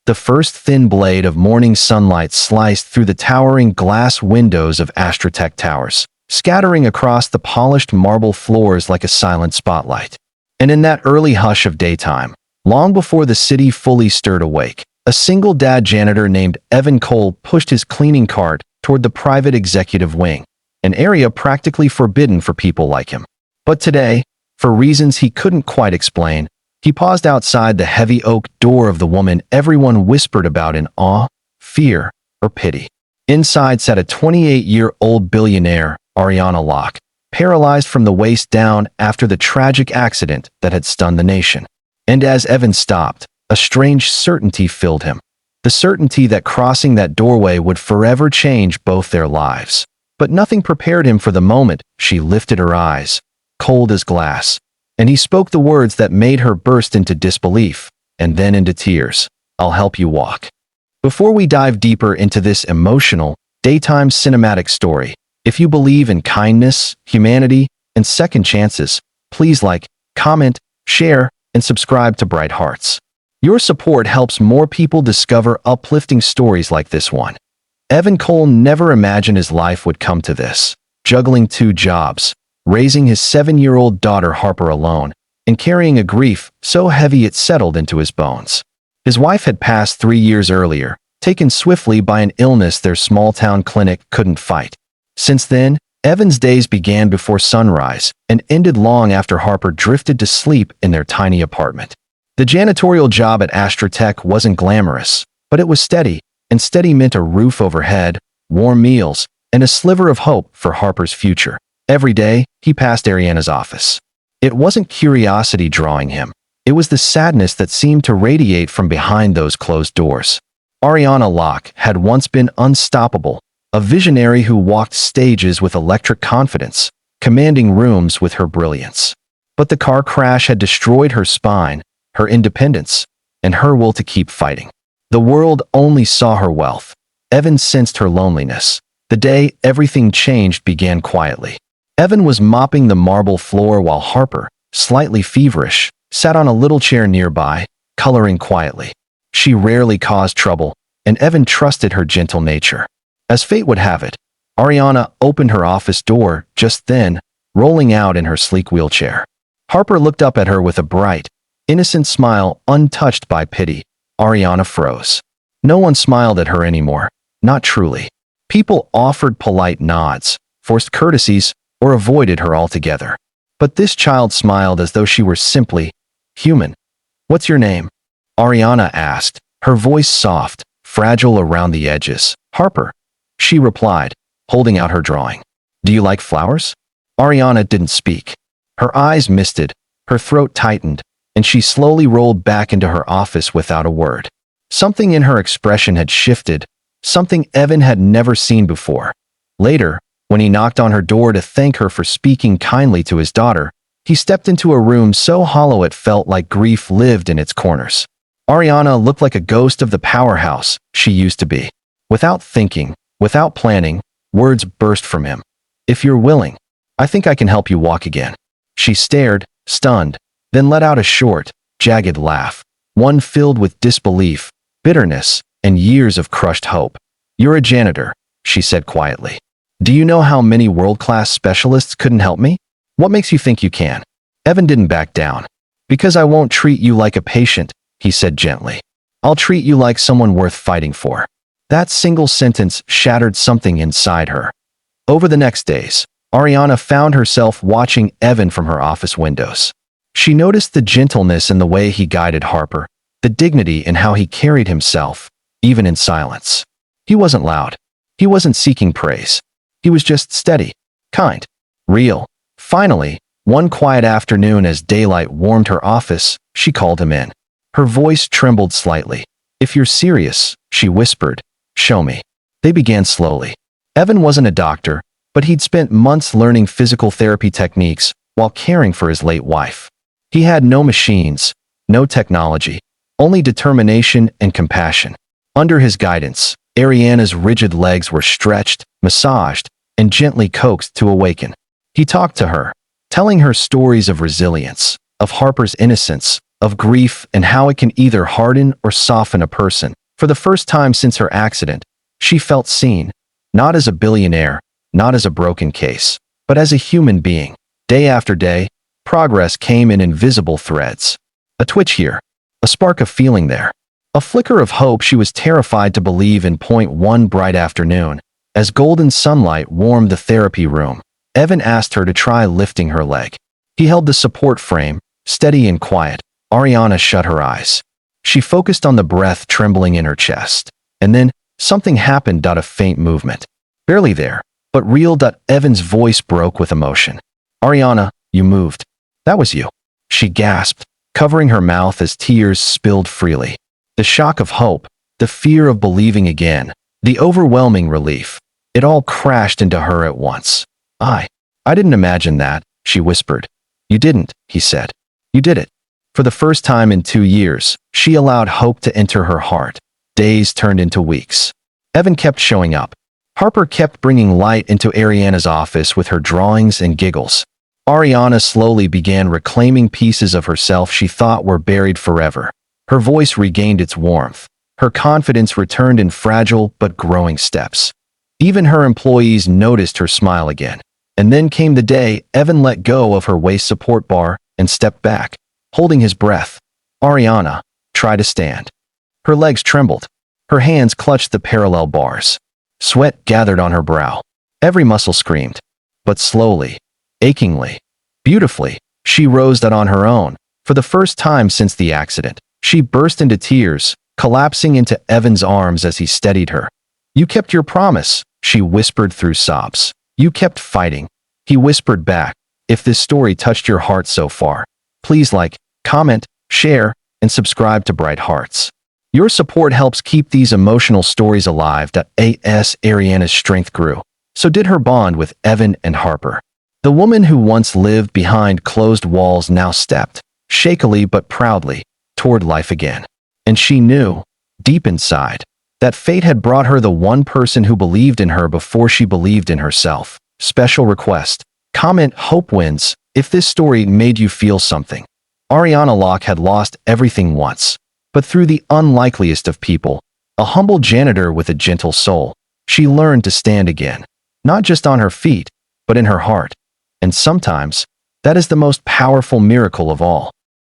The first thin blade of morning sunlight sliced through the towering glass windows of Astratech Towers, scattering across the polished marble floors like a silent spotlight. And in that early hush of daytime, long before the city fully stirred awake, a single dad janitor named Evan Cole pushed his cleaning cart toward the private executive wing, an area practically forbidden for people like him. But today, for reasons he couldn't quite explain, he paused outside the heavy oak door of the woman everyone whispered about in awe, fear, or pity. Inside sat a 28-year-old billionaire, Ariana Locke, paralyzed from the waist down after the tragic accident that had stunned the nation. And as Evan stopped, a strange certainty filled him. The certainty that crossing that doorway would forever change both their lives. But nothing prepared him for the moment she lifted her eyes, cold as glass, and he spoke the words that made her burst into disbelief, and then into tears. "I'll help you walk." Before we dive deeper into this emotional, daytime cinematic story, if you believe in kindness, humanity, and second chances, please like, comment, share, and subscribe to Bright Hearts. Your support helps more people discover uplifting stories like this one. Evan Cole never imagined his life would come to this, juggling 2 jobs, raising his 7-year-old daughter Harper alone, and carrying a grief so heavy it settled into his bones. His wife had passed 3 years earlier, taken swiftly by an illness their small-town clinic couldn't fight. Since then, Evan's days began before sunrise and ended long after Harper drifted to sleep in their tiny apartment. The janitorial job at Astratech wasn't glamorous, but it was steady, and steady meant a roof overhead, warm meals, and a sliver of hope for Harper's future. Every day, he passed Ariana's office. It wasn't curiosity drawing him. It was the sadness that seemed to radiate from behind those closed doors. Ariana Locke had once been unstoppable, a visionary who walked stages with electric confidence, commanding rooms with her brilliance. But the car crash had destroyed her spine, her independence, and her will to keep fighting. The world only saw her wealth. Evan sensed her loneliness. The day everything changed began quietly. Evan was mopping the marble floor while Harper, slightly feverish, sat on a little chair nearby, coloring quietly. She rarely caused trouble, and Evan trusted her gentle nature. As fate would have it, Ariana opened her office door just then, rolling out in her sleek wheelchair. Harper looked up at her with a bright, innocent smile untouched by pity. Ariana froze. No one smiled at her anymore, not truly. People offered polite nods, forced courtesies, or avoided her altogether. But this child smiled as though she were simply human. "What's your name?" Ariana asked, her voice soft, fragile around the edges. "Harper," she replied, holding out her drawing. "Do you like flowers?" Ariana didn't speak. Her eyes misted, her throat tightened, and she slowly rolled back into her office without a word. Something in her expression had shifted, something Evan had never seen before. Later, when he knocked on her door to thank her for speaking kindly to his daughter, he stepped into a room so hollow it felt like grief lived in its corners. Ariana looked like a ghost of the powerhouse she used to be. Without thinking, without planning, words burst from him. "If you're willing, I think I can help you walk again." She stared, stunned, then let out a short, jagged laugh, one filled with disbelief, bitterness, and years of crushed hope. "You're a janitor," she said quietly. "Do you know how many world-class specialists couldn't help me? What makes you think you can?" Evan didn't back down. "Because I won't treat you like a patient," he said gently. "I'll treat you like someone worth fighting for." That single sentence shattered something inside her. Over the next days, Ariana found herself watching Evan from her office windows. She noticed the gentleness in the way he guided Harper, the dignity in how he carried himself, even in silence. He wasn't loud. He wasn't seeking praise. He was just steady, kind, real. Finally, one quiet afternoon as daylight warmed her office, she called him in. Her voice trembled slightly. "If you're serious," she whispered, "show me." They began slowly. Evan wasn't a doctor, but he'd spent months learning physical therapy techniques while caring for his late wife. He had no machines, no technology, only determination and compassion. Under his guidance, Ariana's rigid legs were stretched, massaged, and gently coaxed to awaken. He talked to her, telling her stories of resilience, of Harper's innocence, of grief and how it can either harden or soften a person. For the first time since her accident, she felt seen, not as a billionaire, not as a broken case, but as a human being. Day after day, progress came in invisible threads. A twitch here, a spark of feeling there, a flicker of hope. She was terrified to believe in. One bright afternoon, as golden sunlight warmed the therapy room, Evan asked her to try lifting her leg. He held the support frame, steady and quiet. Ariana shut her eyes. She focused on the breath trembling in her chest. And then, something happened. A faint movement. Barely there, but real. Evan's voice broke with emotion. Ariana, you moved. That was you. She gasped, covering her mouth as tears spilled freely. The shock of hope, the fear of believing again, the overwhelming relief. It all crashed into her at once. I didn't imagine that, she whispered. You didn't, he said. You did it. For the first time in 2 years, she allowed hope to enter her heart. Days turned into weeks. Evan kept showing up. Harper kept bringing light into Ariana's office with her drawings and giggles. Ariana slowly began reclaiming pieces of herself she thought were buried forever. Her voice regained its warmth. Her confidence returned in fragile but growing steps. Even her employees noticed her smile again. And then came the day Evan let go of her waist support bar and stepped back, holding his breath. Ariana, try to stand. Her legs trembled. Her hands clutched the parallel bars. Sweat gathered on her brow. Every muscle screamed. But slowly, achingly, beautifully, she rose on her own. For the first time since the accident, she burst into tears, collapsing into Evan's arms as he steadied her. You kept your promise, she whispered through sobs. You kept fighting. He whispered back. If this story touched your heart so far, please like, comment, share, and subscribe to Bright Hearts. Your support helps keep these emotional stories alive. Ariana's strength grew. So did her bond with Evan and Harper. The woman who once lived behind closed walls now stepped, shakily but proudly, toward life again. And she knew, deep inside, that fate had brought her the one person who believed in her before she believed in herself. Special request. Comment hope wins if this story made you feel something. Ariana Locke had lost everything once, but through the unlikeliest of people, a humble janitor with a gentle soul, she learned to stand again, not just on her feet, but in her heart. And sometimes, that is the most powerful miracle of all.